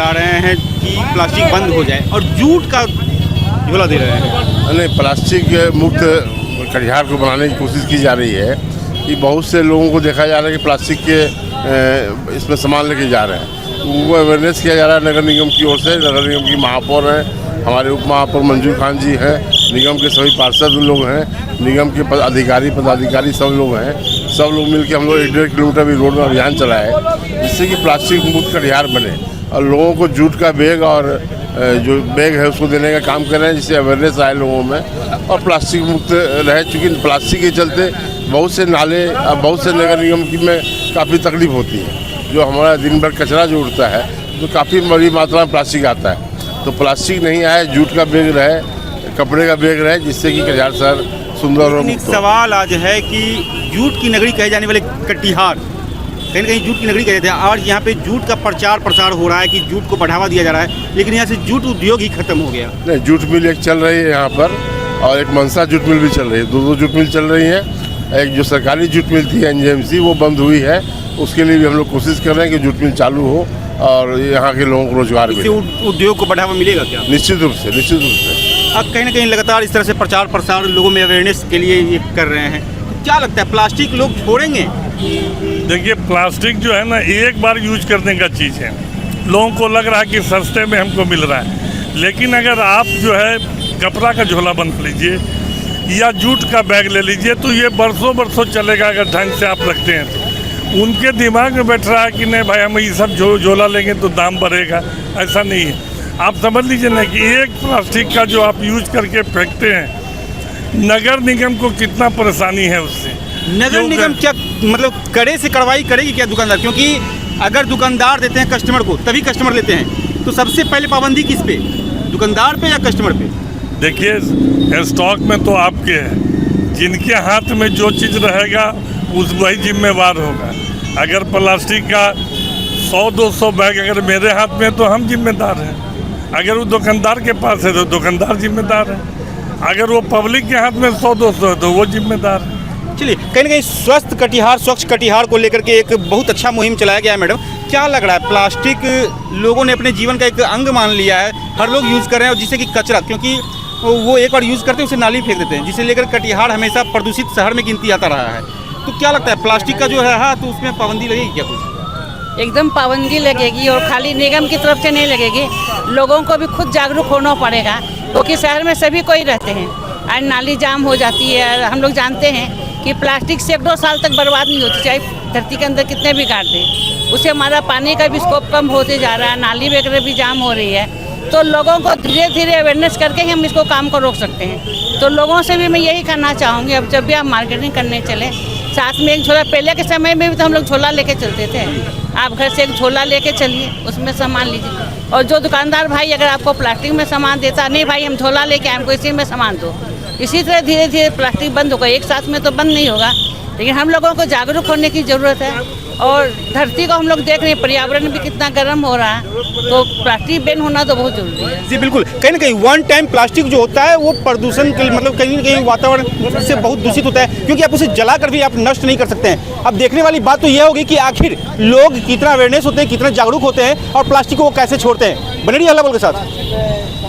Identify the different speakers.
Speaker 1: ला रहे हैं कि प्लास्टिक बंद हो जाए और जूट का झोला दे रहे हैं।
Speaker 2: नहीं, प्लास्टिक मुक्त कटिहार को बनाने की कोशिश की जा रही है कि बहुत से लोगों को देखा जा रहा है कि प्लास्टिक के इसमें सामान लेके जा रहे हैं, तो उनको अवेयरनेस किया जा रहा है नगर निगम की ओर से। नगर निगम की महापौर हैं, हमारे उप महापौर मंजूर खान जी हैं, निगम के सभी पार्षद लोग हैं, निगम के पदाधिकारी सब लोग हैं। सब लोग मिलकर हम लोग 1.5 किलोमीटर भी रोड में अभियान चलाए जिससे कि प्लास्टिक मुक्त कटिहार बने और लोगों को जूट का बैग और जो बैग है उसको देने का काम कर रहे हैं जिससे अवेयरनेस आए लोगों में और प्लास्टिक मुक्त रहे। चूँकि प्लास्टिक के चलते बहुत से नाले बहुत से नगर निगम की में काफ़ी तकलीफ होती है। जो हमारा दिन भर कचरा जो उड़ता है तो काफ़ी बड़ी मात्रा में प्लास्टिक आता है, तो प्लास्टिक नहीं आए, जूट का बैग रहे, कपड़े का बैग रहे, जिससे कि कटिहार शहर सुंदर और
Speaker 1: एक सवाल आज है कि जूट की नगरी कहे जाने वाले कटिहार कहीं न कहीं जूट की नगरी कहे जाते हैं और यहाँ पे जूट का प्रचार प्रसार हो रहा है कि जूट को बढ़ावा दिया जा रहा है, लेकिन यहाँ से जूट उद्योग ही खत्म हो गया।
Speaker 2: नहीं, जूट मिल एक चल रही है यहाँ पर और एक मनसा जूट मिल भी चल रही है, दो जूट मिल चल रही है। एक जो सरकारी जूट मिल थी NJMC वो बंद हुई है, उसके लिए भी हम लोग कोशिश कर रहे हैं कि जूट मिल चालू हो और यहाँ के लोगों को रोजगार मिले।
Speaker 1: उद्योग को बढ़ावा मिलेगा क्या?
Speaker 2: निश्चित रूप से।
Speaker 1: अब कहीं ना कहीं लगातार इस तरह से प्रचार प्रसार लोगों में अवेयरनेस के लिए ये कर रहे हैं, तो क्या लगता है प्लास्टिक लोग छोड़ेंगे?
Speaker 3: देखिए, प्लास्टिक जो है ना एक बार यूज करने का चीज़ है। लोगों को लग रहा है कि सस्ते में हमको मिल रहा है, लेकिन अगर आप जो है कपड़ा का झोला बना लीजिए या जूट का बैग ले लीजिए तो ये बरसों चलेगा अगर ढंग से आप रखते हैं तो। उनके दिमाग में बैठ रहा है कि नहीं भाई हम ये सब झोला लेंगे तो दाम बढ़ेगा, ऐसा नहीं है। आप समझ लीजिए ना कि एक प्लास्टिक का जो आप यूज करके फेंकते हैं, नगर निगम को कितना परेशानी है उससे।
Speaker 1: नगर निगम क्या मतलब कड़े से कार्रवाई करेगी क्या दुकानदार? क्योंकि अगर दुकानदार देते हैं कस्टमर को तभी कस्टमर लेते हैं, तो सबसे पहले पाबंदी किस पे, दुकानदार पे या कस्टमर पे?
Speaker 3: देखिए, स्टॉक में तो आपके है, जिनके हाथ में जो चीज़ रहेगा उस वही जिम्मेवार होगा। अगर प्लास्टिक का 100-200 बैग अगर मेरे हाथ में तो हम जिम्मेदार हैं, अगर वो दुकानदार के पास है तो दुकानदार जिम्मेदार है, अगर वो पब्लिक के हाथ में 100-200 है तो वो जिम्मेदार है।
Speaker 1: चलिए, कहीं ना कहीं स्वस्थ कटिहार स्वच्छ कटिहार को लेकर के एक बहुत अच्छा मुहिम चलाया गया है। मैडम, क्या लग रहा है प्लास्टिक लोगों ने अपने जीवन का एक अंग मान लिया है, हर लोग यूज़ कर रहे हैं और जिससे कि कचरा, क्योंकि वो एक बार यूज़ करते हैं उसे नाली फेंक देते हैं, जिसे लेकर कटिहार हमेशा प्रदूषित शहर में गिनती आता रहा है। तो क्या लगता है प्लास्टिक का जो है तो उसमें पाबंदी लगेगी क्या कुछ?
Speaker 4: एकदम पाबंदी लगेगी और खाली निगम की तरफ से नहीं लगेगी, लोगों को भी खुद जागरूक होना पड़ेगा, क्योंकि शहर में सभी कोई रहते हैं और नाली जाम हो जाती है। हम लोग जानते हैं कि प्लास्टिक सैकड़ों साल तक बर्बाद नहीं होती, चाहे धरती के अंदर कितने भी गाड़ दें, उससे हमारा पानी का भी स्कोप कम होते जा रहा है, नाली वगैरह भी जाम हो रही है। तो लोगों को धीरे धीरे अवेयरनेस करके ही हम इसको काम को रोक सकते हैं। तो लोगों से भी मैं यही करना चाहूँगी, अब जब भी आप मार्केटिंग करने चले साथ में एक झोला, पहले के समय में भी तो हम लोग झोला लेके चलते थे, आप घर से एक झोला लेके चलिए, उसमें सामान लीजिए। और जो दुकानदार भाई अगर आपको प्लास्टिक में सामान देता, नहीं भाई हम झोला लेके आए, हमको इसी में सामान दो, इसी तरह धीरे धीरे प्लास्टिक बंद होगा। एक साथ में तो बंद नहीं होगा, लेकिन हम लोगों को जागरूक होने की ज़रूरत है। और धरती को हम लोग देख रहे हैं, पर्यावरण भी कितना गर्म हो रहा है, तो प्लास्टिक बैन होना तो बहुत जरूरी है।
Speaker 1: जी बिल्कुल, कहीं ना कहीं वन टाइम प्लास्टिक जो होता है वो प्रदूषण के मतलब कहीं ना कहीं वातावरण से बहुत दूषित होता है, क्योंकि आप उसे जला कर भी आप नष्ट नहीं कर सकते हैं। अब देखने वाली बात तो यह होगी कि आखिर लोग कितना अवेयरनेस होते हैं, कितना जागरूक होते हैं और प्लास्टिक को वो कैसे छोड़ते हैं। बने रहिए हल्ला बोल के साथ।